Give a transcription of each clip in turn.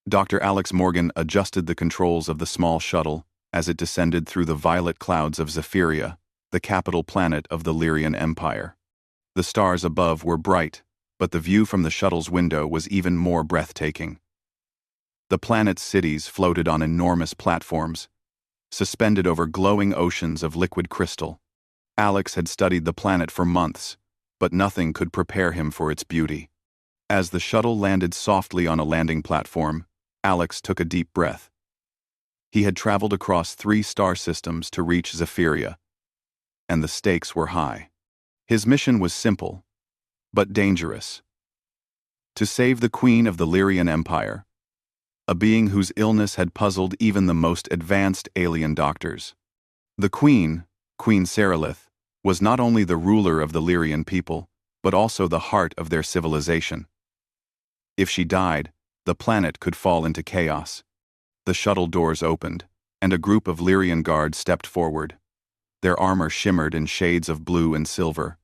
Dr. Alex Morgan adjusted the controls of the small shuttle as it descended through the violet clouds of Zephyria, the capital planet of the Lyrian Empire. The stars above were bright, but the view from the shuttle's window was even more breathtaking. The planet's cities floated on enormous platforms, suspended over glowing oceans of liquid crystal. Alex had studied the planet for months, but nothing could prepare him for its beauty. As the shuttle landed softly on a landing platform, Alex took a deep breath. He had traveled across 3 star systems to reach Zephyria, and the stakes were high. His mission was simple, but dangerous. To save the Queen of the Lyrian Empire, a being whose illness had puzzled even the most advanced alien doctors. The Queen, Queen Seralith, was not only the ruler of the Lyrian people, but also the heart of their civilization. If she died, the planet could fall into chaos. The shuttle doors opened, and a group of Lyrian guards stepped forward. Their armor shimmered in shades of blue and silver,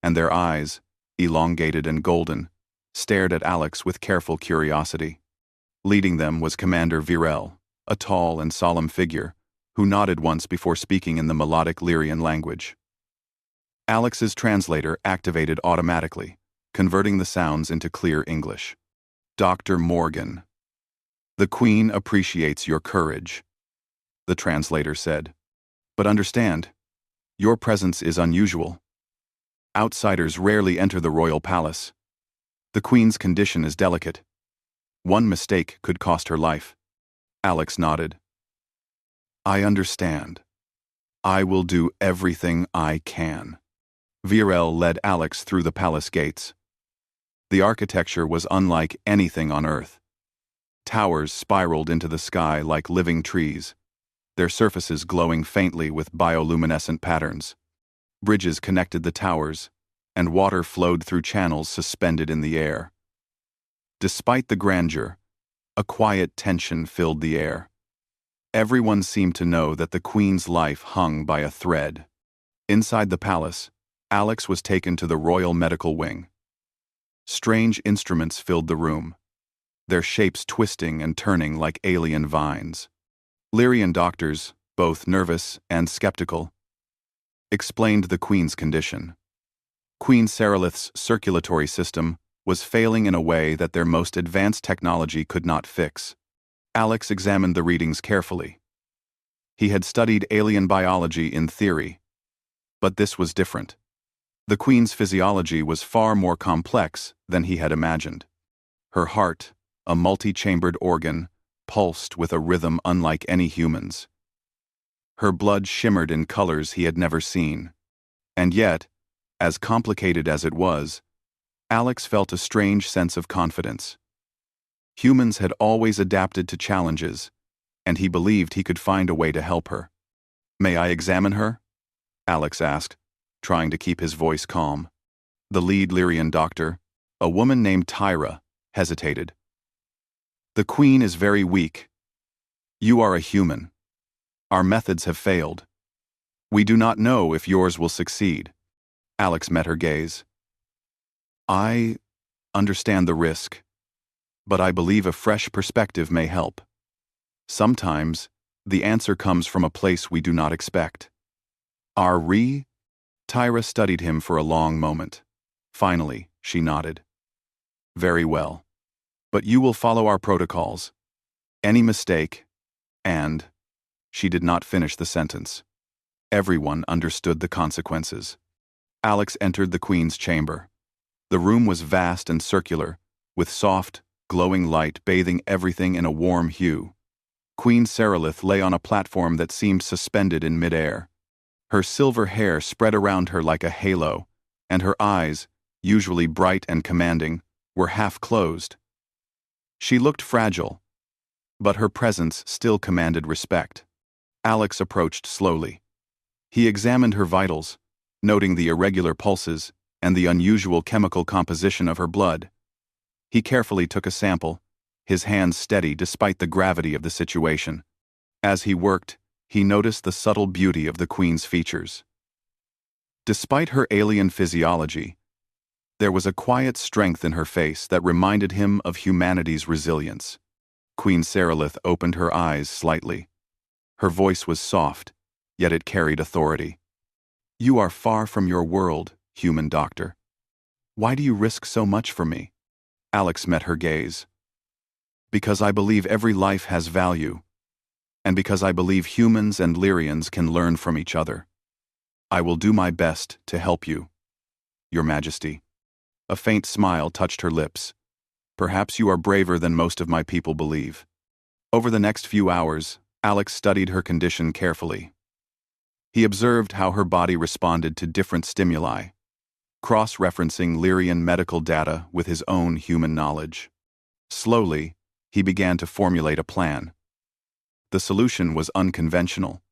and their eyes, elongated and golden, stared at Alex with careful curiosity. Leading them was Commander Virel, a tall and solemn figure, who nodded once before speaking in the melodic Lyrian language. Alex's translator activated automatically, converting the sounds into clear English. Dr. Morgan. The Queen appreciates your courage, the translator said. But understand, your presence is unusual. Outsiders rarely enter the royal palace. The Queen's condition is delicate. One mistake could cost her life. Alex nodded. I understand. I will do everything I can. Virel led Alex through the palace gates. The architecture was unlike anything on Earth. Towers spiraled into the sky like living trees, their surfaces glowing faintly with bioluminescent patterns. Bridges connected the towers, and water flowed through channels suspended in the air. Despite the grandeur, a quiet tension filled the air. Everyone seemed to know that the Queen's life hung by a thread. Inside the palace, Alex was taken to the royal medical wing. Strange instruments filled the room, their shapes twisting and turning like alien vines. Lyrian doctors, both nervous and skeptical, explained the Queen's condition. Queen Seralith's circulatory system was failing in a way that their most advanced technology could not fix. Alex examined the readings carefully. He had studied alien biology in theory, but this was different. The Queen's physiology was far more complex than he had imagined. Her heart, a multi-chambered organ, pulsed with a rhythm unlike any human's. Her blood shimmered in colors he had never seen. And yet, as complicated as it was, Alex felt a strange sense of confidence. Humans had always adapted to challenges, and he believed he could find a way to help her. May I examine her? Alex asked, trying to keep his voice calm. The lead Lyrian doctor, a woman named Tyra, hesitated. The Queen is very weak. You are a human. Our methods have failed. We do not know if yours will succeed. Alex met her gaze. I understand the risk, but I believe a fresh perspective may help. Sometimes, the answer comes from a place we do not expect. Tyra studied him for a long moment. Finally, she nodded. Very well. But you will follow our protocols. Any mistake, and... She did not finish the sentence. Everyone understood the consequences. Alex entered the Queen's chamber. The room was vast and circular, with soft, glowing light bathing everything in a warm hue. Queen Seralith lay on a platform that seemed suspended in midair. Her silver hair spread around her like a halo, and her eyes, usually bright and commanding, were half closed. She looked fragile, but her presence still commanded respect. Alex approached slowly. He examined her vitals, noting the irregular pulses and the unusual chemical composition of her blood. He carefully took a sample, his hands steady despite the gravity of the situation. As he worked, he noticed the subtle beauty of the Queen's features. Despite her alien physiology, there was a quiet strength in her face that reminded him of humanity's resilience. Queen Seralith opened her eyes slightly. Her voice was soft, yet it carried authority. "You are far from your world, human doctor. Why do you risk so much for me?" Alex met her gaze. "Because I believe every life has value, and because I believe humans and Lyrians can learn from each other. I will do my best to help you, Your Majesty." A faint smile touched her lips. "Perhaps you are braver than most of my people believe." Over the next few hours, Alex studied her condition carefully. He observed how her body responded to different stimuli, cross-referencing Lyrian medical data with his own human knowledge. Slowly, he began to formulate a plan. The solution was unconventional.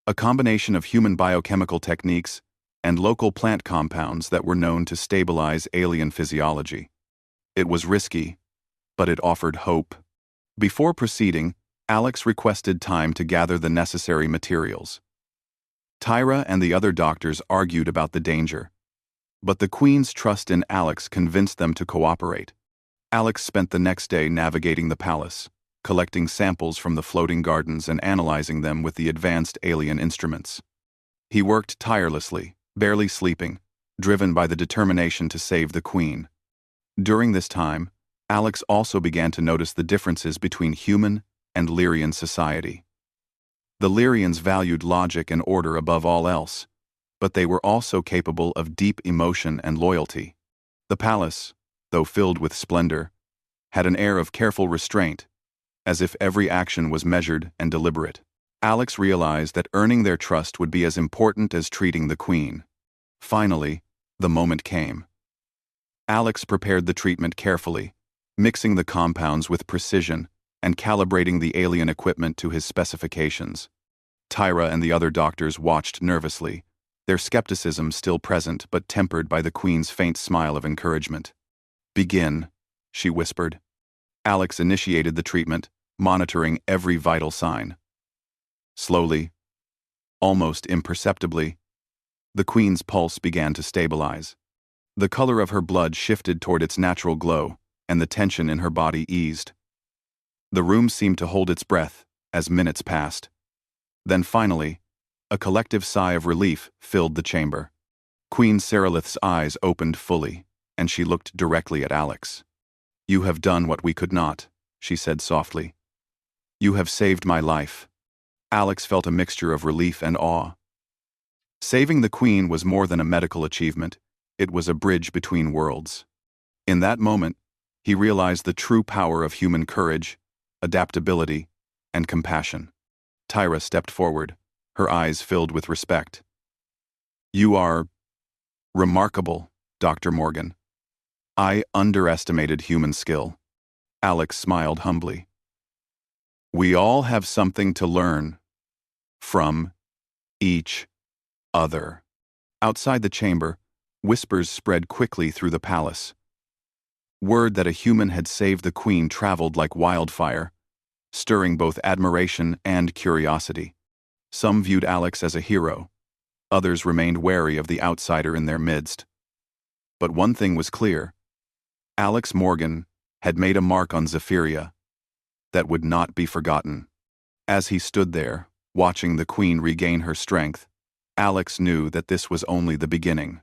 A combination of human biochemical techniques and local plant compounds that were known to stabilize alien physiology. It was risky, but it offered hope. Before proceeding, Alex requested time to gather the necessary materials. Tyra and the other doctors argued about the danger, but the Queen's trust in Alex convinced them to cooperate. Alex spent the next day navigating the palace, collecting samples from the floating gardens and analyzing them with the advanced alien instruments. He worked tirelessly, barely sleeping, driven by the determination to save the Queen. During this time, Alex also began to notice the differences between human and Lyrian society. The Lyrians valued logic and order above all else, but they were also capable of deep emotion and loyalty. The palace, though filled with splendor, had an air of careful restraint, as if every action was measured and deliberate. Alex realized that earning their trust would be as important as treating the Queen. Finally, the moment came. Alex prepared the treatment carefully, mixing the compounds with precision and calibrating the alien equipment to his specifications. Tyra and the other doctors watched nervously, their skepticism still present but tempered by the Queen's faint smile of encouragement. "Begin," she whispered. Alex initiated the treatment, monitoring every vital sign. Slowly, almost imperceptibly, the Queen's pulse began to stabilize. The color of her blood shifted toward its natural glow, and the tension in her body eased. The room seemed to hold its breath as minutes passed. Then finally, a collective sigh of relief filled the chamber. Queen Seralith's eyes opened fully, and she looked directly at Alex. "You have done what we could not," she said softly. "You have saved my life." Alex felt a mixture of relief and awe. Saving the Queen was more than a medical achievement, it was a bridge between worlds. In that moment, he realized the true power of human courage, adaptability, and compassion. Tyra stepped forward, her eyes filled with respect. "You are remarkable, Dr. Morgan. I underestimated human skill." Alex smiled humbly. "We all have something to learn from each other." Outside the chamber, whispers spread quickly through the palace. Word that a human had saved the Queen traveled like wildfire, stirring both admiration and curiosity. Some viewed Alex as a hero, others remained wary of the outsider in their midst. But one thing was clear: Alex Morgan had made a mark on Zephyria that would not be forgotten. As he stood there, watching the Queen regain her strength, Alex knew that this was only the beginning.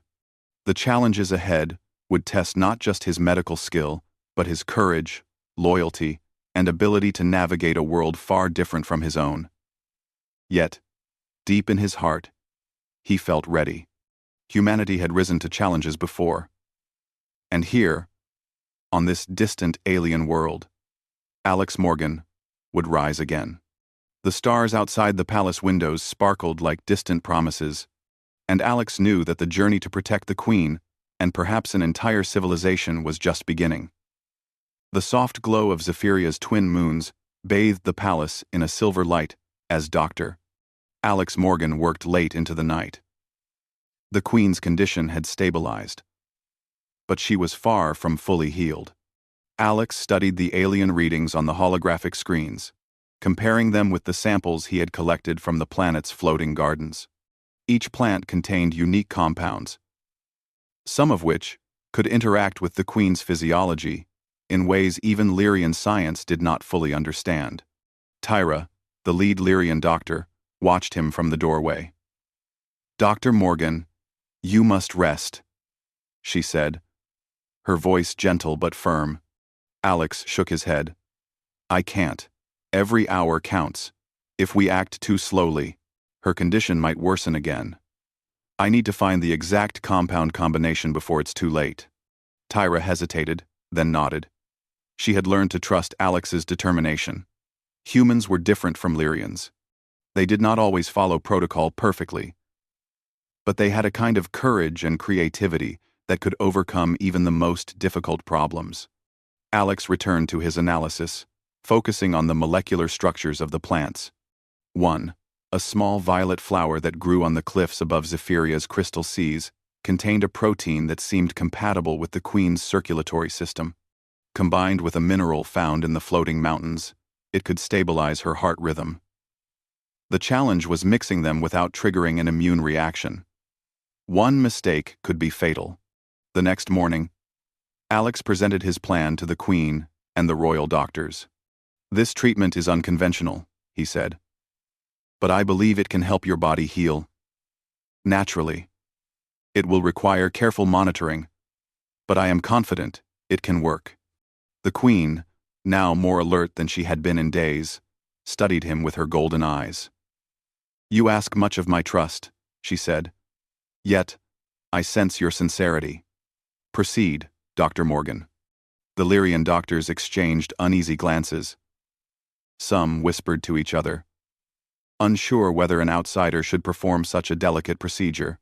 The challenges ahead would test not just his medical skill, but his courage, loyalty, and ability to navigate a world far different from his own. Yet, deep in his heart, he felt ready. Humanity had risen to challenges before. And here, on this distant alien world, Alex Morgan would rise again. The stars outside the palace windows sparkled like distant promises, and Alex knew that the journey to protect the Queen, and perhaps an entire civilization, was just beginning. The soft glow of Zephyria's twin moons bathed the palace in a silver light as Dr. Alex Morgan worked late into the night. The Queen's condition had stabilized, but she was far from fully healed. Alex studied the alien readings on the holographic screens, comparing them with the samples he had collected from the planet's floating gardens. Each plant contained unique compounds, some of which could interact with the Queen's physiology in ways even Lyrian science did not fully understand. Tyra, the lead Lyrian doctor, watched him from the doorway. "Dr. Morgan, you must rest," she said, her voice gentle but firm. Alex shook his head. "I can't. Every hour counts. If we act too slowly, her condition might worsen again. I need to find the exact compound combination before it's too late." Tyra hesitated, then nodded. She had learned to trust Alex's determination. Humans were different from Lyrians. They did not always follow protocol perfectly, but they had a kind of courage and creativity that could overcome even the most difficult problems. Alex returned to his analysis, focusing on the molecular structures of the plants. 1. A small violet flower that grew on the cliffs above Zephyria's crystal seas contained a protein that seemed compatible with the queen's circulatory system. Combined with a mineral found in the floating mountains, it could stabilize her heart rhythm. The challenge was mixing them without triggering an immune reaction. One mistake could be fatal. The next morning, Alex presented his plan to the Queen and the royal doctors. "This treatment is unconventional," he said, "but I believe it can help your body heal naturally. It will require careful monitoring, but I am confident it can work." The Queen, now more alert than she had been in days, studied him with her golden eyes. "You ask much of my trust," she said. "Yet, I sense your sincerity. Proceed, Dr. Morgan." The Lyrian doctors exchanged uneasy glances. Some whispered to each other, unsure whether an outsider should perform such a delicate procedure.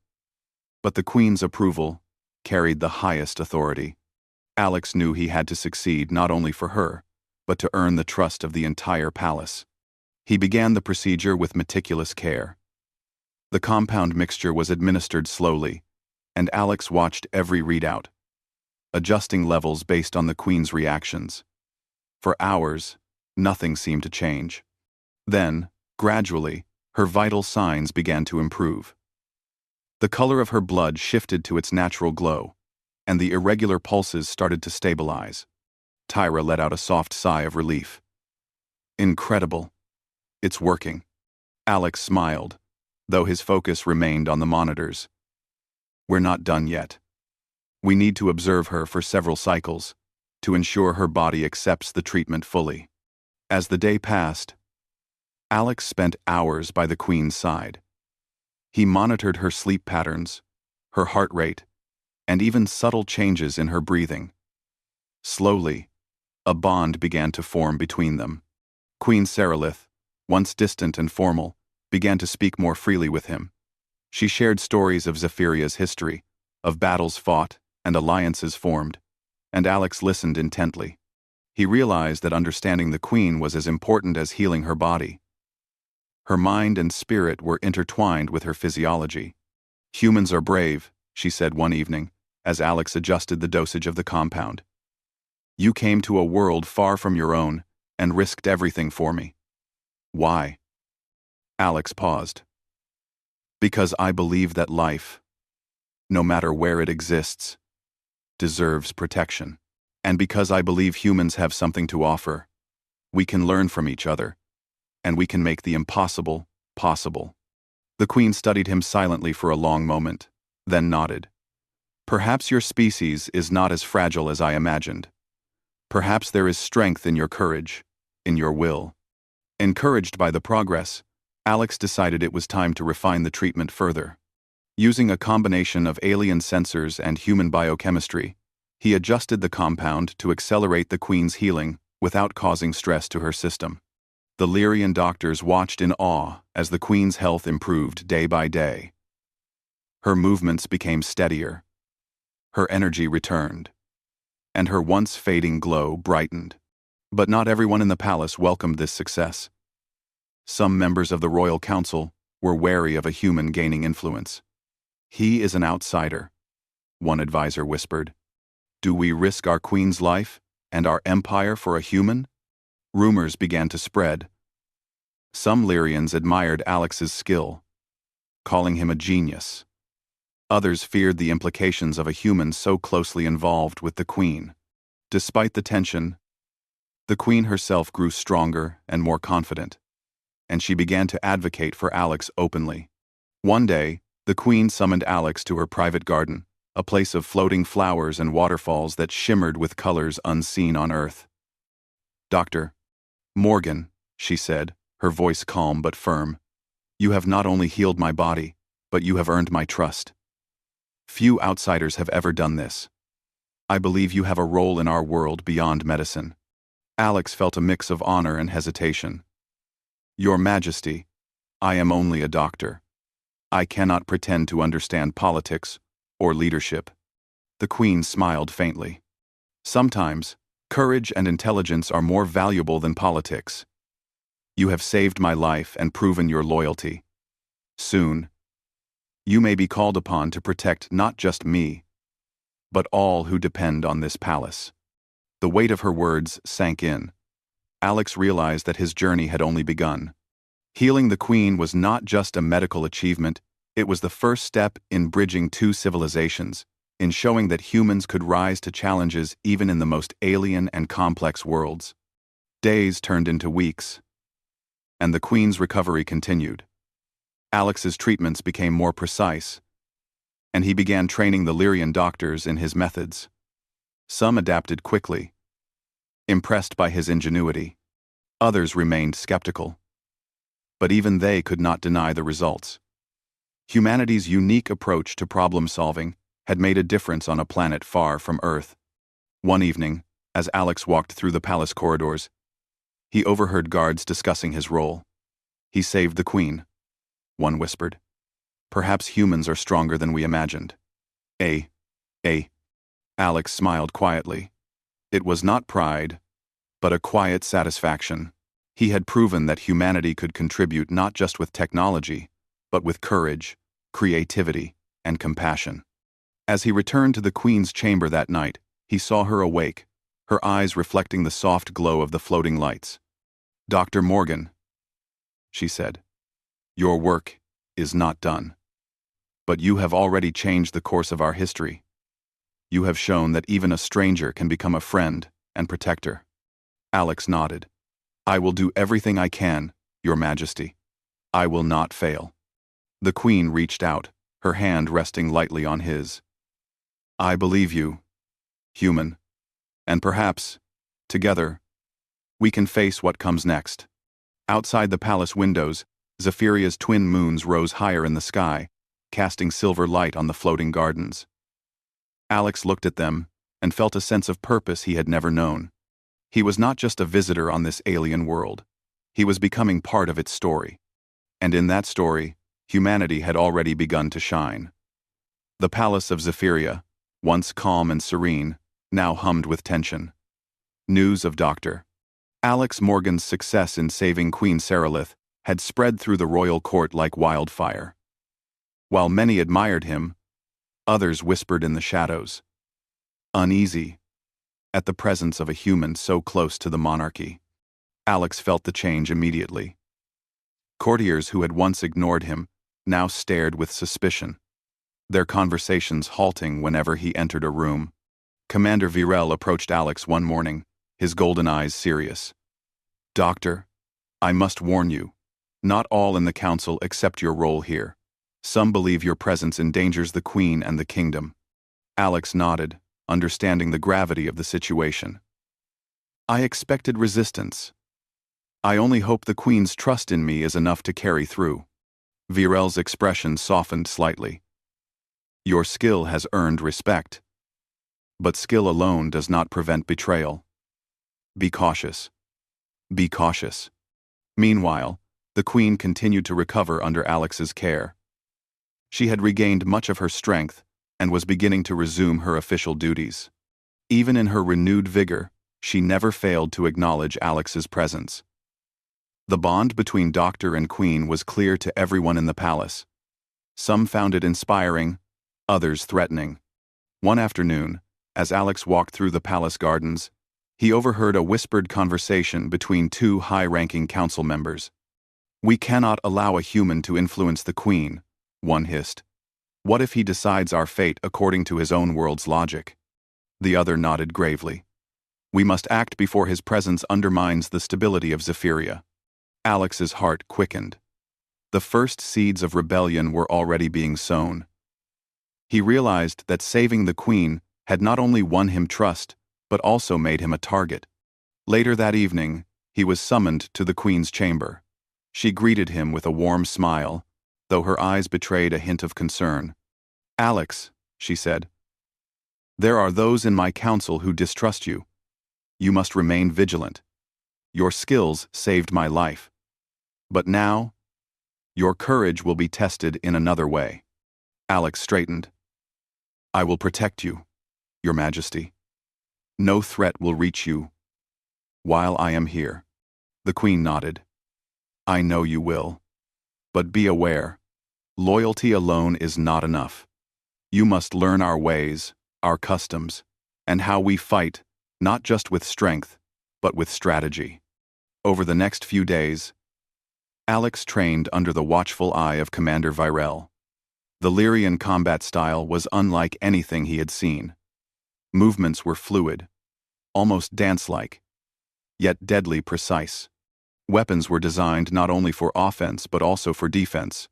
But the Queen's approval carried the highest authority. Alex knew he had to succeed not only for her, but to earn the trust of the entire palace. He began the procedure with meticulous care. The compound mixture was administered slowly, and Alex watched every readout, adjusting levels based on the Queen's reactions. For hours, nothing seemed to change. Then, gradually, her vital signs began to improve. The color of her blood shifted to its natural glow, and the irregular pulses started to stabilize. Tyra let out a soft sigh of relief. "Incredible. It's working." Alex smiled, though his focus remained on the monitors. "We're not done yet. We need to observe her for several cycles to ensure her body accepts the treatment fully." As the day passed, Alex spent hours by the Queen's side. He monitored her sleep patterns, her heart rate, and even subtle changes in her breathing. Slowly, a bond began to form between them. Queen Seralith, once distant and formal, began to speak more freely with him. She shared stories of Zephyria's history, of battles fought and alliances formed, and Alex listened intently. He realized that understanding the Queen was as important as healing her body. Her mind and spirit were intertwined with her physiology. "Humans are brave," she said one evening, as Alex adjusted the dosage of the compound. "You came to a world far from your own and risked everything for me." "Why?" Alex paused. "Because I believe that life, no matter where it exists, deserves protection. And because I believe humans have something to offer. We can learn from each other, and we can make the impossible possible." The Queen studied him silently for a long moment, then nodded. "Perhaps your species is not as fragile as I imagined. Perhaps there is strength in your courage, in your will." Encouraged by the progress, Alex decided it was time to refine the treatment further. Using a combination of alien sensors and human biochemistry, he adjusted the compound to accelerate the Queen's healing without causing stress to her system. The Lyrian doctors watched in awe as the Queen's health improved day by day. Her movements became steadier, her energy returned, and her once fading glow brightened. But not everyone in the palace welcomed this success. Some members of the royal council were wary of a human gaining influence. "He is an outsider," one advisor whispered. "Do we risk our Queen's life and our empire for a human?" Rumors began to spread. Some Lyrians admired Alex's skill, calling him a genius. Others feared the implications of a human so closely involved with the Queen. Despite the tension, the Queen herself grew stronger and more confident, and she began to advocate for Alex openly. One day, the Queen summoned Alex to her private garden, a place of floating flowers and waterfalls that shimmered with colors unseen on Earth. "Dr. Morgan," she said, her voice calm but firm, "you have not only healed my body, but you have earned my trust. Few outsiders have ever done this. I believe you have a role in our world beyond medicine." Alex felt a mix of honor and hesitation. "Your Majesty, I am only a doctor. I cannot pretend to understand politics or leadership." The Queen smiled faintly. "Sometimes, courage and intelligence are more valuable than politics. You have saved my life and proven your loyalty. Soon, you may be called upon to protect not just me, but all who depend on this palace." The weight of her words sank in. Alex realized that his journey had only begun. Healing the Queen was not just a medical achievement, it was the first step in bridging two civilizations, in showing that humans could rise to challenges even in the most alien and complex worlds. Days turned into weeks, and the Queen's recovery continued. Alex's treatments became more precise, and he began training the Lyrian doctors in his methods. Some adapted quickly, impressed by his ingenuity. Others remained skeptical. But even they could not deny the results. Humanity's unique approach to problem-solving had made a difference on a planet far from Earth. One evening, as Alex walked through the palace corridors, he overheard guards discussing his role. "He saved the Queen," one whispered. "Perhaps humans are stronger than we imagined." A. Alex smiled quietly. It was not pride, but a quiet satisfaction. He had proven that humanity could contribute not just with technology, but with courage, creativity, and compassion. As he returned to the Queen's chamber that night, he saw her awake, her eyes reflecting the soft glow of the floating lights. "Dr. Morgan," she said, "your work is not done. But you have already changed the course of our history. You have shown that even a stranger can become a friend and protector." Alex nodded. "I will do everything I can, Your Majesty. I will not fail." The Queen reached out, her hand resting lightly on his. "I believe you, human, and perhaps, together, we can face what comes next." Outside the palace windows, Zephyria's twin moons rose higher in the sky, casting silver light on the floating gardens. Alex looked at them and felt a sense of purpose he had never known. He was not just a visitor on this alien world. He was becoming part of its story. And in that story, humanity had already begun to shine. The palace of Zephyria, once calm and serene, now hummed with tension. News of Dr. Alex Morgan's success in saving Queen Seralith had spread through the royal court like wildfire. While many admired him, others whispered in the shadows, uneasy at the presence of a human so close to the monarchy. Alex felt the change immediately. Courtiers who had once ignored him now stared with suspicion, their conversations halting whenever he entered a room. Commander Virel approached Alex one morning, his golden eyes serious. "Doctor, I must warn you, not all in the council accept your role here. Some believe your presence endangers the Queen and the kingdom." Alex nodded, understanding the gravity of the situation. "I expected resistance. I only hope the Queen's trust in me is enough to carry through." Virel's expression softened slightly. "Your skill has earned respect. But skill alone does not prevent betrayal. Be cautious. Be cautious." Meanwhile, the Queen continued to recover under Alex's care. She had regained much of her strength and was beginning to resume her official duties. Even in her renewed vigor, she never failed to acknowledge Alex's presence. The bond between Doctor and Queen was clear to everyone in the palace. Some found it inspiring, others threatening. One afternoon, as Alex walked through the palace gardens, he overheard a whispered conversation between two high-ranking council members. "We cannot allow a human to influence the Queen," one hissed. "What if he decides our fate according to his own world's logic?" The other nodded gravely. We must act before his presence undermines the stability of Zephyria. Alex's heart quickened. The first seeds of rebellion were already being sown. He realized that saving the queen had not only won him trust, but also made him a target. Later that evening, he was summoned to the queen's chamber. She greeted him with a warm smile, though her eyes betrayed a hint of concern. "Alex," she said, "there are those in my council who distrust you. You must remain vigilant. Your skills saved my life. But now, your courage will be tested in another way." Alex straightened. "I will protect you, Your Majesty. No threat will reach you while I am here." The queen nodded. "I know you will. But be aware, loyalty alone is not enough. You must learn our ways, our customs, and how we fight, not just with strength, but with strategy." Over the next few days, Alex trained under the watchful eye of Commander Virel. The Lyrian combat style was unlike anything he had seen. Movements were fluid, almost dance-like, yet deadly precise. Weapons were designed not only for offense but also for defense,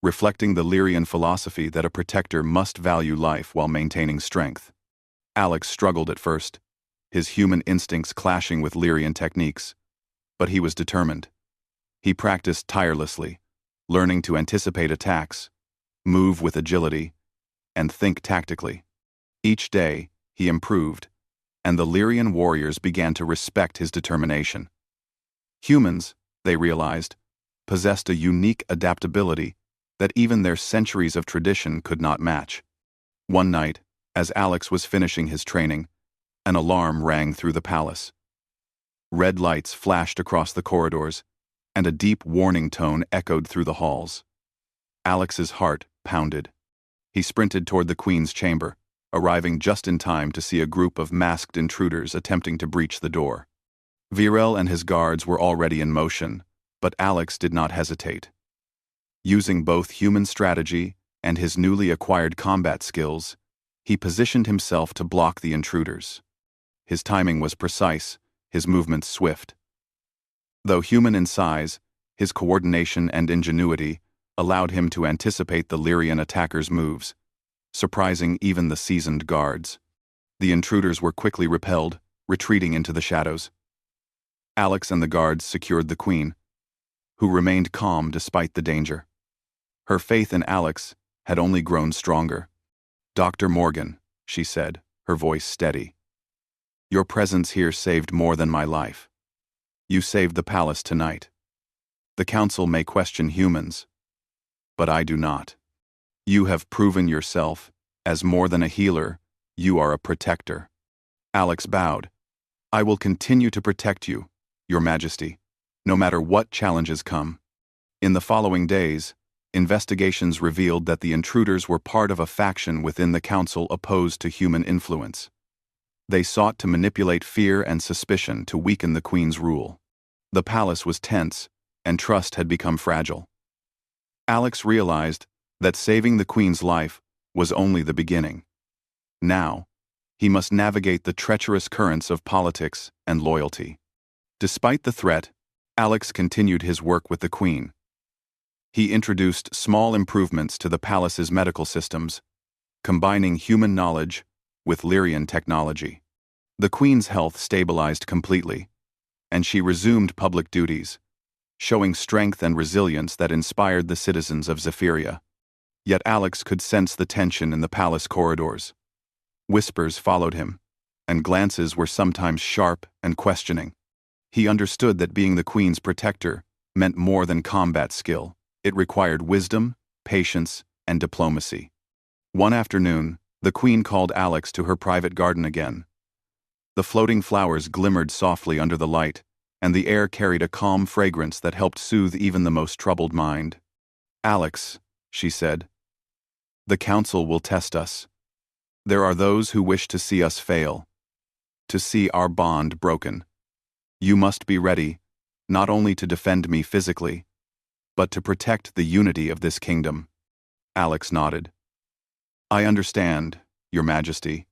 reflecting the Lyrian philosophy that a protector must value life while maintaining strength. Alex struggled at first, his human instincts clashing with Lyrian techniques, but he was determined. He practiced tirelessly, learning to anticipate attacks, move with agility, and think tactically. Each day, he improved, and the Lyrian warriors began to respect his determination. Humans, they realized, possessed a unique adaptability that even their centuries of tradition could not match. One night, as Alex was finishing his training, an alarm rang through the palace. Red lights flashed across the corridors, and a deep warning tone echoed through the halls. Alex's heart pounded. He sprinted toward the queen's chamber, arriving just in time to see a group of masked intruders attempting to breach the door. Virel and his guards were already in motion, but Alex did not hesitate. Using both human strategy and his newly acquired combat skills, he positioned himself to block the intruders. His timing was precise, his movements swift. Though human in size, his coordination and ingenuity allowed him to anticipate the Lyrian attackers' moves, surprising even the seasoned guards. The intruders were quickly repelled, retreating into the shadows. Alex and the guards secured the queen, who remained calm despite the danger. Her faith in Alex had only grown stronger. "Dr. Morgan," she said, her voice steady, "your presence here saved more than my life. You saved the palace tonight. The council may question humans, but I do not. You have proven yourself, as more than a healer, you are a protector." Alex bowed. "I will continue to protect you, Your Majesty, no matter what challenges come." In the following days, investigations revealed that the intruders were part of a faction within the council opposed to human influence. They sought to manipulate fear and suspicion to weaken the queen's rule. The palace was tense, and trust had become fragile. Alex realized that saving the queen's life was only the beginning. Now, he must navigate the treacherous currents of politics and loyalty. Despite the threat, Alex continued his work with the queen. He introduced small improvements to the palace's medical systems, combining human knowledge with Lyrian technology. The queen's health stabilized completely, and she resumed public duties, showing strength and resilience that inspired the citizens of Zephyria. Yet Alex could sense the tension in the palace corridors. Whispers followed him, and glances were sometimes sharp and questioning. He understood that being the queen's protector meant more than combat skill. It required wisdom, patience, and diplomacy. One afternoon, the queen called Alex to her private garden again. The floating flowers glimmered softly under the light, and the air carried a calm fragrance that helped soothe even the most troubled mind. "Alex," she said, "the council will test us. There are those who wish to see us fail, to see our bond broken. You must be ready, not only to defend me physically, but to protect the unity of this kingdom." Alex nodded. "I understand, Your Majesty.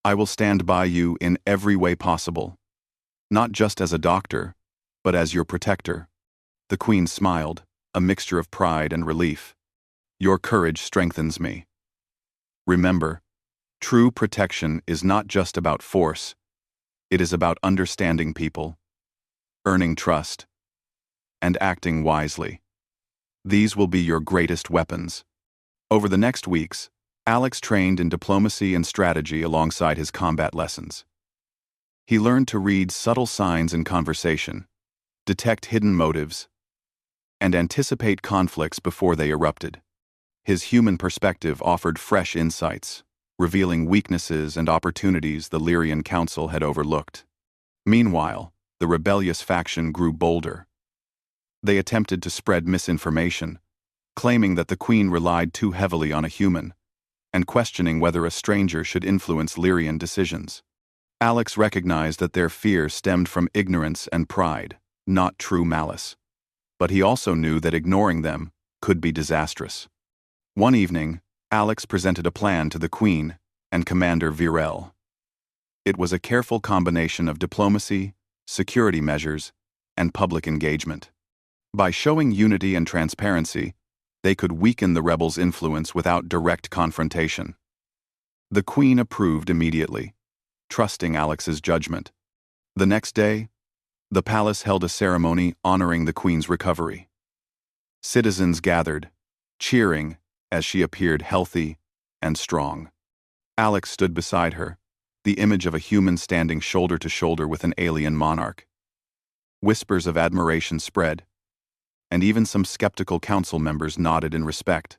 I will stand by you in every way possible, not just as a doctor, but as your protector." The queen smiled, a mixture of pride and relief. "Your courage strengthens me. Remember, true protection is not just about force, it is about understanding people, earning trust, and acting wisely. These will be your greatest weapons." Over the next weeks, Alex trained in diplomacy and strategy alongside his combat lessons. He learned to read subtle signs in conversation, detect hidden motives, and anticipate conflicts before they erupted. His human perspective offered fresh insights, revealing weaknesses and opportunities the Lyrian Council had overlooked. Meanwhile, the rebellious faction grew bolder. They attempted to spread misinformation, claiming that the queen relied too heavily on a human, and questioning whether a stranger should influence Lyrian decisions. Alex recognized that their fear stemmed from ignorance and pride, not true malice. But he also knew that ignoring them could be disastrous. One evening, Alex presented a plan to the queen and Commander Virel. It was a careful combination of diplomacy, security measures, and public engagement. By showing unity and transparency, they could weaken the rebels' influence without direct confrontation. The queen approved immediately, trusting Alex's judgment. The next day, the palace held a ceremony honoring the queen's recovery. Citizens gathered, cheering as she appeared healthy and strong. Alex stood beside her, the image of a human standing shoulder to shoulder with an alien monarch. Whispers of admiration spread, and even some skeptical council members nodded in respect.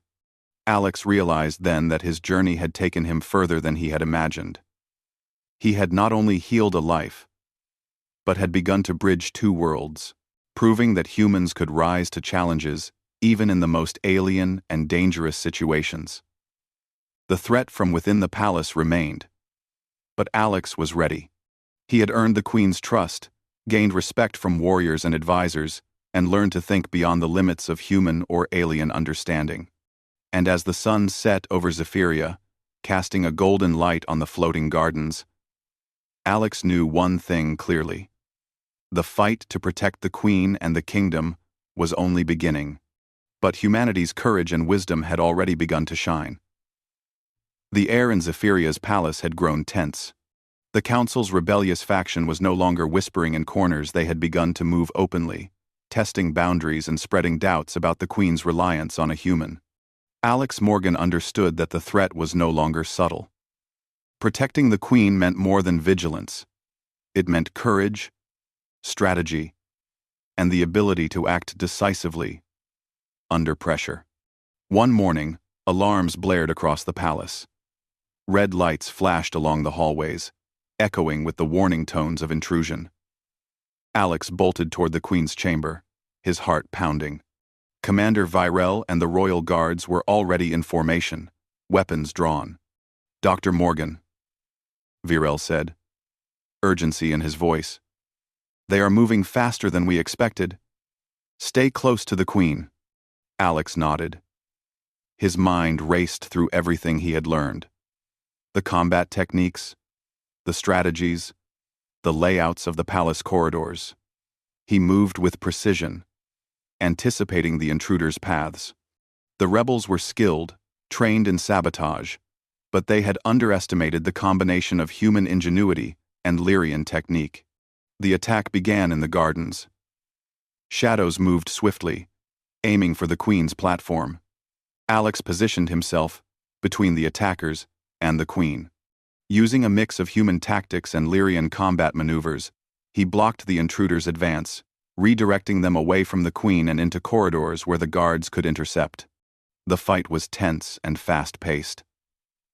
Alex realized then that his journey had taken him further than he had imagined. He had not only healed a life, but had begun to bridge two worlds, proving that humans could rise to challenges even in the most alien and dangerous situations. The threat from within the palace remained, but Alex was ready. He had earned the queen's trust, gained respect from warriors and advisors, and learned to think beyond the limits of human or alien understanding. And as the sun set over Zephyria, casting a golden light on the floating gardens, Alex knew one thing clearly. The fight to protect the queen and the kingdom was only beginning, but humanity's courage and wisdom had already begun to shine. The air in Zephyria's palace had grown tense. The council's rebellious faction was no longer whispering in corners. They had begun to move openly, testing boundaries and spreading doubts about the queen's reliance on a human. Alex Morgan understood that the threat was no longer subtle. Protecting the queen meant more than vigilance. It meant courage, strategy, and the ability to act decisively under pressure. One morning, alarms blared across the palace. Red lights flashed along the hallways, echoing with the warning tones of intrusion. Alex bolted toward the queen's chamber, his heart pounding. Commander Virel and the royal guards were already in formation, weapons drawn. "Dr. Morgan," Virel said, urgency in his voice. "They are moving faster than we expected. Stay close to the queen." Alex nodded. His mind raced through everything he had learned. The combat techniques, the strategies, the layouts of the palace corridors. He moved with precision, anticipating the intruders' paths. The rebels were skilled, trained in sabotage, but they had underestimated the combination of human ingenuity and Lyrian technique. The attack began in the gardens. Shadows moved swiftly, aiming for the queen's platform. Alex positioned himself between the attackers and the queen. Using a mix of human tactics and Lyrian combat maneuvers, he blocked the intruders' advance, redirecting them away from the queen and into corridors where the guards could intercept. The fight was tense and fast-paced.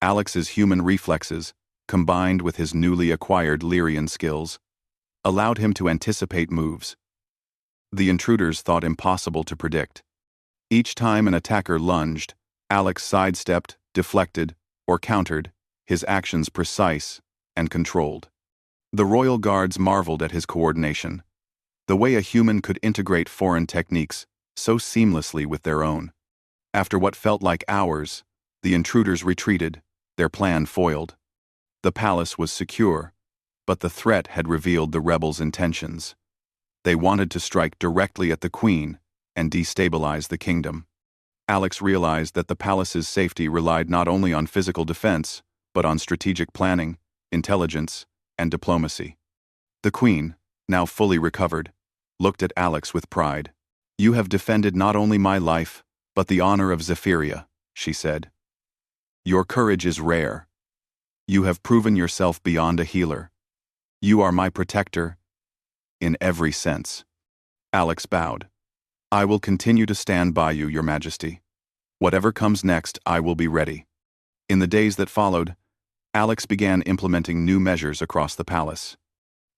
Alex's human reflexes, combined with his newly acquired Lyrian skills, allowed him to anticipate moves the intruders thought impossible to predict. Each time an attacker lunged, Alex sidestepped, deflected, or countered, his actions precise and controlled. The royal guards marveled at his coordination, the way a human could integrate foreign techniques so seamlessly with their own. After what felt like hours, the intruders retreated, their plan foiled. The palace was secure, but the threat had revealed the rebels' intentions. They wanted to strike directly at the queen and destabilize the kingdom. Alex realized that the palace's safety relied not only on physical defense, but on strategic planning, intelligence, and diplomacy. The queen, now fully recovered, looked at Alex with pride. "You have defended not only my life, but the honor of Zephyria," she said. "Your courage is rare. You have proven yourself beyond a healer. You are my protector, in every sense." Alex bowed. "I will continue to stand by you, Your Majesty. Whatever comes next, I will be ready." In the days that followed, Alex began implementing new measures across the palace.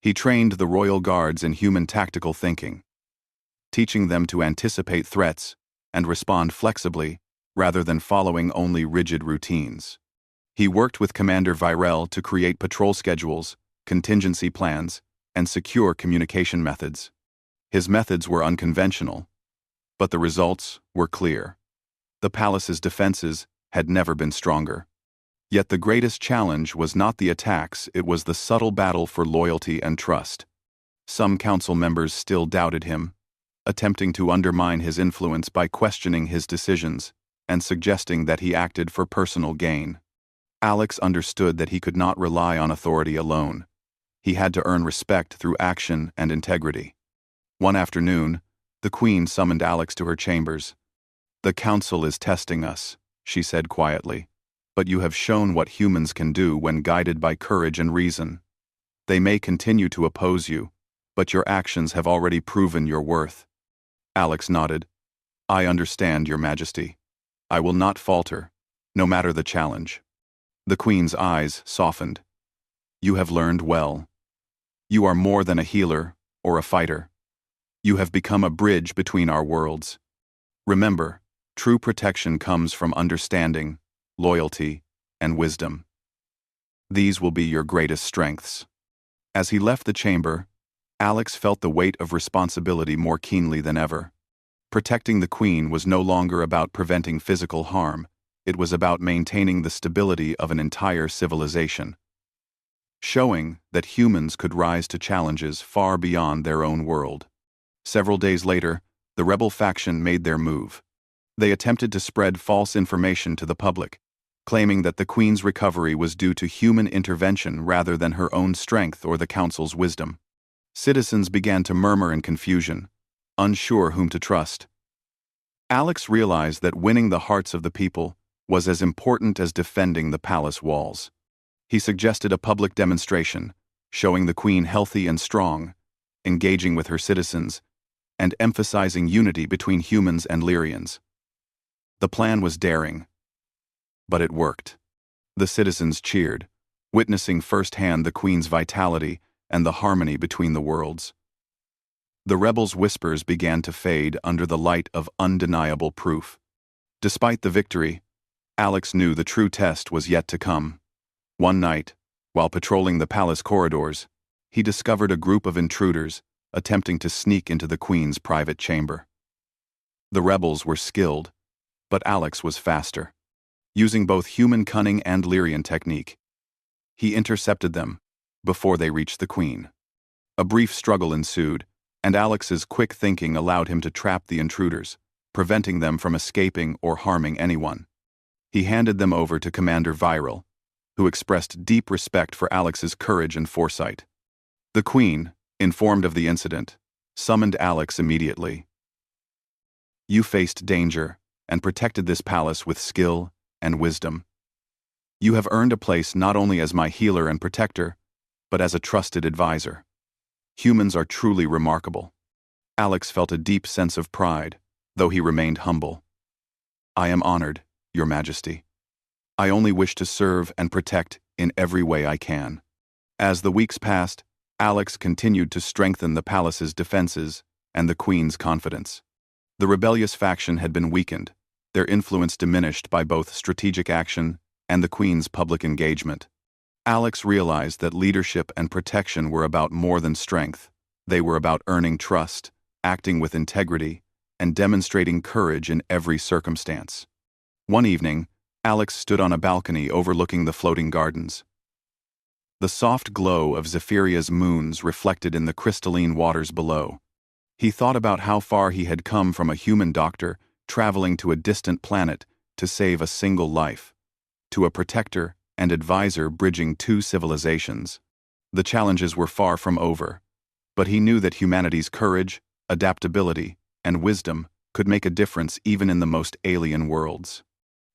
He trained the royal guards in human tactical thinking, teaching them to anticipate threats and respond flexibly rather than following only rigid routines. He worked with Commander Virel to create patrol schedules, contingency plans, and secure communication methods. His methods were unconventional, but the results were clear. The palace's defenses had never been stronger. Yet the greatest challenge was not the attacks, it was the subtle battle for loyalty and trust. Some council members still doubted him, attempting to undermine his influence by questioning his decisions and suggesting that he acted for personal gain. Alex understood that he could not rely on authority alone. He had to earn respect through action and integrity. One afternoon, the queen summoned Alex to her chambers. "The council is testing us," she said quietly, "but you have shown what humans can do when guided by courage and reason. They may continue to oppose you, but your actions have already proven your worth." Alex nodded. "I understand, Your Majesty. I will not falter, no matter the challenge." The queen's eyes softened. "You have learned well. You are more than a healer or a fighter. You have become a bridge between our worlds. Remember, true protection comes from understanding, loyalty, and wisdom. These will be your greatest strengths." As he left the chamber, Alex felt the weight of responsibility more keenly than ever. Protecting the queen was no longer about preventing physical harm, it was about maintaining the stability of an entire civilization. Showing that humans could rise to challenges far beyond their own world. Several days later, the rebel faction made their move. They attempted to spread false information to the public, claiming that the queen's recovery was due to human intervention rather than her own strength or the council's wisdom. Citizens began to murmur in confusion, unsure whom to trust. Alex realized that winning the hearts of the people was as important as defending the palace walls. He suggested a public demonstration, showing the queen healthy and strong, engaging with her citizens, and emphasizing unity between humans and Lyrians. The plan was daring, but it worked. The citizens cheered, witnessing firsthand the queen's vitality and the harmony between the worlds. The rebels' whispers began to fade under the light of undeniable proof. Despite the victory, Alex knew the true test was yet to come. One night, while patrolling the palace corridors, he discovered a group of intruders attempting to sneak into the queen's private chamber. The rebels were skilled, but Alex was faster. Using both human cunning and Lyrian technique, he intercepted them before they reached the queen. A brief struggle ensued, and Alex's quick thinking allowed him to trap the intruders, preventing them from escaping or harming anyone. He handed them over to Commander Virel, who expressed deep respect for Alex's courage and foresight. The queen, informed of the incident, summoned Alex immediately. "You faced danger and protected this palace with skill and wisdom. You have earned a place not only as my healer and protector, but as a trusted advisor. Humans are truly remarkable." Alex felt a deep sense of pride, though he remained humble. "I am honored, Your Majesty. I only wish to serve and protect in every way I can." As the weeks passed, Alex continued to strengthen the palace's defenses and the queen's confidence. The rebellious faction had been weakened, their influence diminished by both strategic action and the queen's public engagement. Alex realized that leadership and protection were about more than strength. They were about earning trust, acting with integrity, and demonstrating courage in every circumstance. One evening, Alex stood on a balcony overlooking the floating gardens. the soft glow of Zephyria's moons reflected in the crystalline waters below. He thought about how far he had come from a human doctor traveling to a distant planet to save a single life, to a protector and advisor bridging two civilizations. The challenges were far from over, but he knew that humanity's courage, adaptability, and wisdom could make a difference even in the most alien worlds.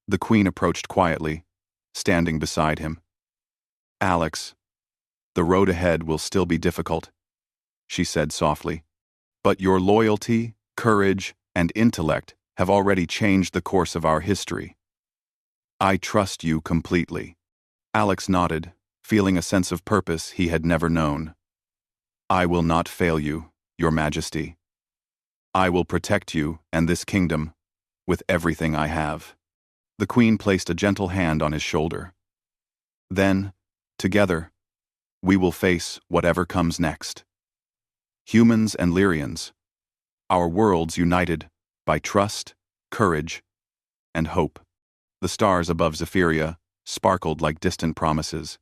The Queen approached quietly, standing beside him. "Alex, the road ahead will still be difficult," she said softly. "But your loyalty, courage, and intellect have already changed the course of our history. I trust you completely." Alex nodded, feeling a sense of purpose he had never known. "I will not fail you, Your Majesty. I will protect you and this kingdom with everything I have." The Queen placed a gentle hand on his shoulder. "Then, together, we will face whatever comes next. Humans and Lyrians, our worlds united by trust, courage, and hope." The stars above Zephyria sparkled like distant promises.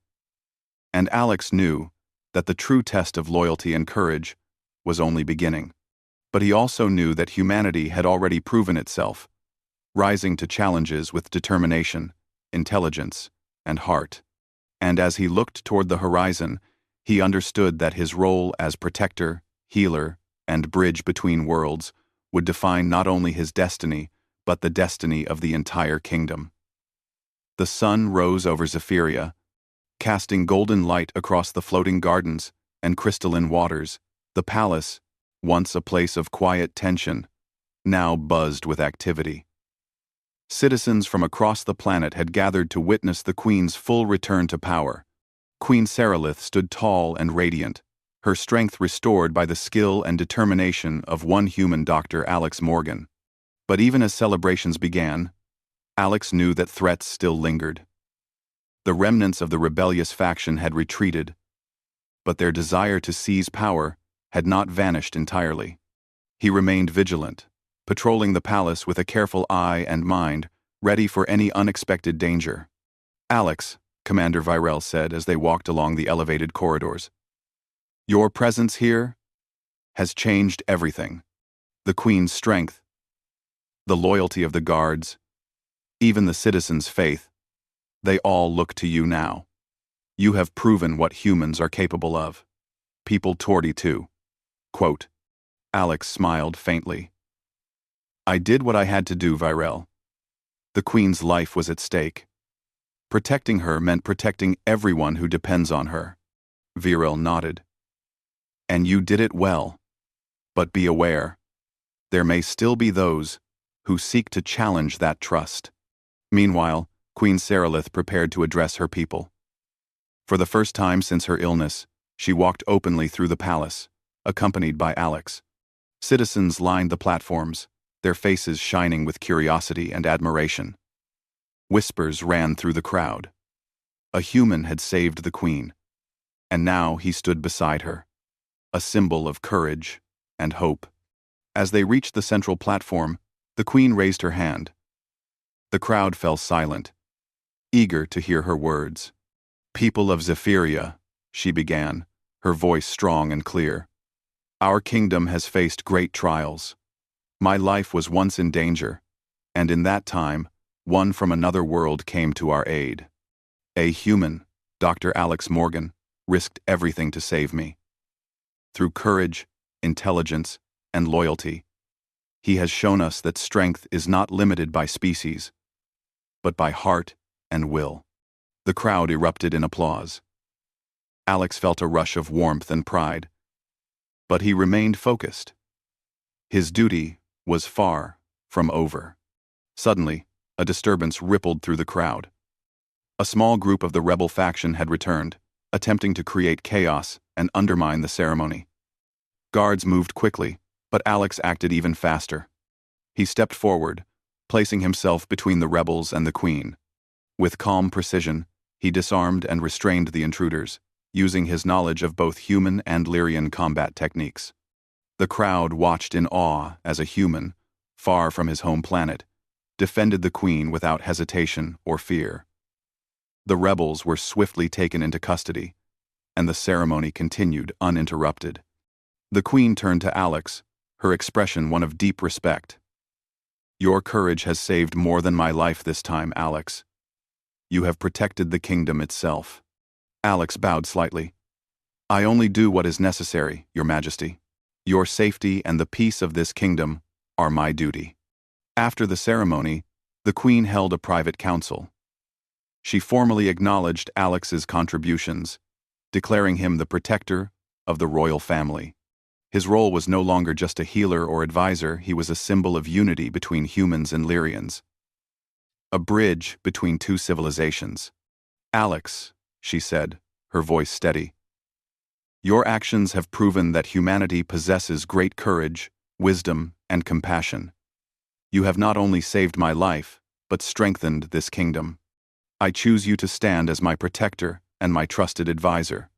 And Alex knew that the true test of loyalty and courage was only beginning. But he also knew that humanity had already proven itself, rising to challenges with determination, intelligence, and heart. And as he looked toward the horizon, he understood that his role as protector, healer, and bridge between worlds would define not only his destiny, but the destiny of the entire kingdom. The sun rose over Zephyria, casting golden light across the floating gardens and crystalline waters. The palace, once a place of quiet tension, now buzzed with activity. Citizens from across the planet had gathered to witness the Queen's full return to power. Queen Seralith stood tall and radiant, her strength restored by the skill and determination of one human doctor, Alex Morgan. But even as celebrations began, Alex knew that threats still lingered. The remnants of the rebellious faction had retreated, but their desire to seize power had not vanished entirely. He remained vigilant, patrolling the palace with a careful eye and mind, ready for any unexpected danger. "Alex," Commander Virel said as they walked along the elevated corridors, "your presence here has changed everything. The Queen's strength, the loyalty of the guards, even the citizens' faith, they all look to you now. You have proven what humans are capable of." People 22. Quote, Alex smiled faintly. "I did what I had to do, Virel. The Queen's life was at stake. Protecting her meant protecting everyone who depends on her." Virel nodded. "And you did it well. But be aware, there may still be those who seek to challenge that trust." Meanwhile, Queen Seralith prepared to address her people. For the first time since her illness, she walked openly through the palace, accompanied by Alex. Citizens lined the platforms, their faces shining with curiosity and admiration. Whispers ran through the crowd. A human had saved the Queen, and now he stood beside her, a symbol of courage and hope. As they reached the central platform, the Queen raised her hand. The crowd fell silent, eager to hear her words. "People of Zephyria," she began, her voice strong and clear, "our kingdom has faced great trials. My life was once in danger, and in that time, one from another world came to our aid. A human, Dr. Alex Morgan, risked everything to save me. Through courage, intelligence, and loyalty, he has shown us that strength is not limited by species, but by heart and will." The crowd erupted in applause. Alex felt a rush of warmth and pride, but he remained focused. His duty was far from over. Suddenly, a disturbance rippled through the crowd. A small group of the rebel faction had returned, attempting to create chaos and undermine the ceremony. Guards moved quickly, but Alex acted even faster. He stepped forward, placing himself between the rebels and the Queen. With calm precision, he disarmed and restrained the intruders, using his knowledge of both human and Lyrian combat techniques. The crowd watched in awe as a human, far from his home planet, defended the Queen without hesitation or fear. The rebels were swiftly taken into custody, and the ceremony continued uninterrupted. The Queen turned to Alex, her expression one of deep respect. "Your courage has saved more than my life this time, Alex. You have protected the kingdom itself." Alex bowed slightly. "I only do what is necessary, Your Majesty. Your safety and the peace of this kingdom are my duty." After the ceremony, the Queen held a private council. She formally acknowledged Alex's contributions, declaring him the protector of the royal family. His role was no longer just a healer or advisor, he was a symbol of unity between humans and Lyrians. A bridge between two civilizations. "Alex," she said, her voice steady, "your actions have proven that humanity possesses great courage, wisdom, and compassion. You have not only saved my life, but strengthened this kingdom. I choose you to stand as my protector and my trusted advisor.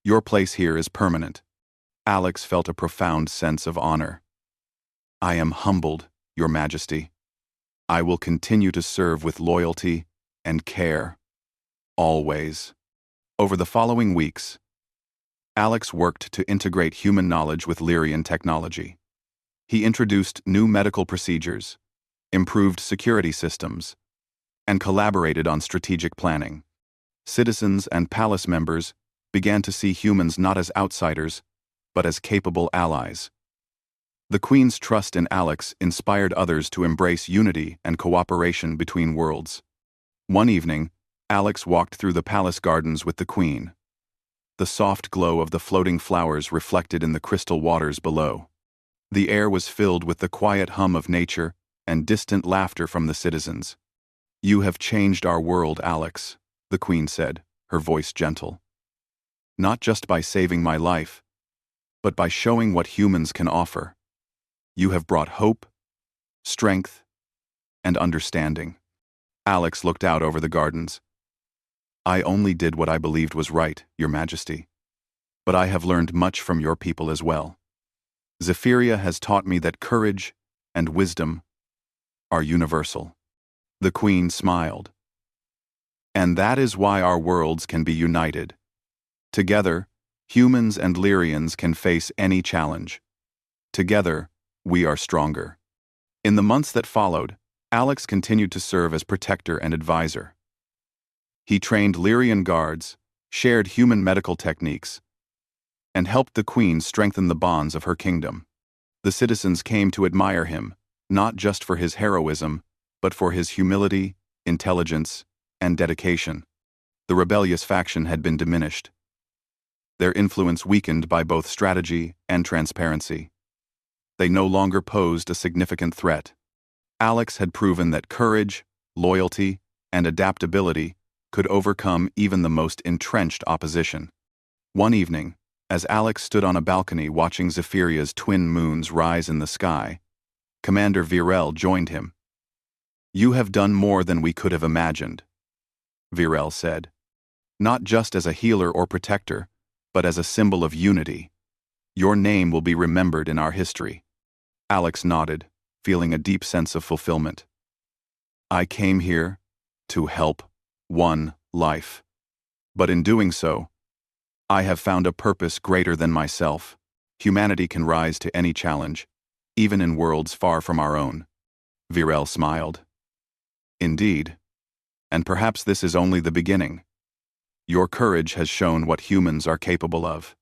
Your place here is permanent." Alex felt a profound sense of honor. "I am humbled, Your Majesty. I will continue to serve with loyalty and care. Always." Over the following weeks, Alex worked to integrate human knowledge with Lyrian technology. He introduced new medical procedures, improved security systems, and collaborated on strategic planning. Citizens and palace members began to see humans not as outsiders, but as capable allies. The Queen's trust in Alex inspired others to embrace unity and cooperation between worlds. One evening, Alex walked through the palace gardens with the Queen. The soft glow of the floating flowers reflected in the crystal waters below. The air was filled with the quiet hum of nature and distant laughter from the citizens. "You have changed our world, Alex," the Queen said, her voice gentle. "Not just by saving my life, but by showing what humans can offer. You have brought hope, strength, and understanding." Alex looked out over the gardens. "I only did what I believed was right, Your Majesty. But I have learned much from your people as well. Zephyria has taught me that courage and wisdom are universal." The Queen smiled. "And that is why our worlds can be united. Together, humans and Lyrians can face any challenge. Together, we are stronger." In the months that followed, Alex continued to serve as protector and advisor. He trained Lyrian guards, shared human medical techniques, and helped the Queen strengthen the bonds of her kingdom. The citizens came to admire him, not just for his heroism, but for his humility, intelligence, and dedication. The rebellious faction had been diminished, their influence weakened by both strategy and transparency. They no longer posed a significant threat. Alex had proven that courage, loyalty, and adaptability could overcome even the most entrenched opposition. One evening, as Alex stood on a balcony watching Zephyria's twin moons rise in the sky, Commander Virel joined him. "You have done more than we could have imagined," Virel said. "Not just as a healer or protector, but as a symbol of unity. Your name will be remembered in our history." Alex nodded, feeling a deep sense of fulfillment. "I came here to help one life. But in doing so, I have found a purpose greater than myself. Humanity can rise to any challenge, even in worlds far from our own." Virel smiled. "Indeed. And perhaps this is only the beginning. Your courage has shown what humans are capable of."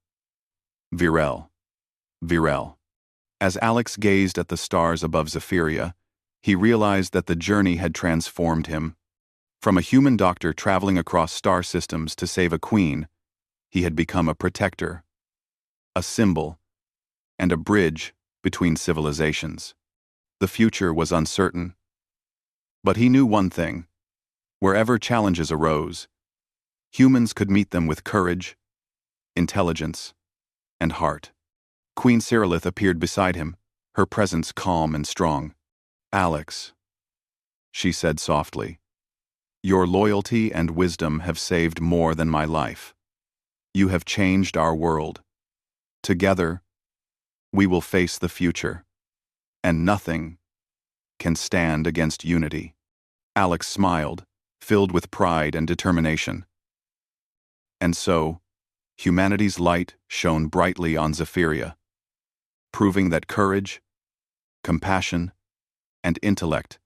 Virel. Virel. As Alex gazed at the stars above Zephyria, he realized that the journey had transformed him. From a human doctor traveling across star systems to save a queen, he had become a protector, a symbol, and a bridge between civilizations. The future was uncertain, but he knew one thing: wherever challenges arose, humans could meet them with courage, intelligence, and heart. Queen Cyrillith appeared beside him, her presence calm and strong. "Alex," she said softly, "your loyalty and wisdom have saved more than my life. You have changed our world. Together, we will face the future, and nothing can stand against unity." Alex smiled, filled with pride and determination. "And so, Humanity's light shone brightly on Zephyria, proving that courage, compassion, and intellect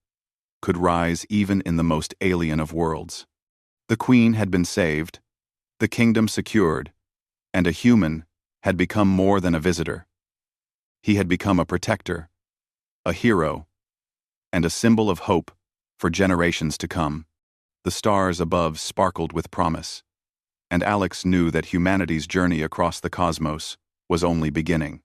could rise even in the most alien of worlds. The queen had been saved, the kingdom secured, and a human had become more than a visitor. He had become a protector, a hero, and a symbol of hope for generations to come. The stars above sparkled with promise, and Alex knew that humanity's journey across the cosmos was only beginning.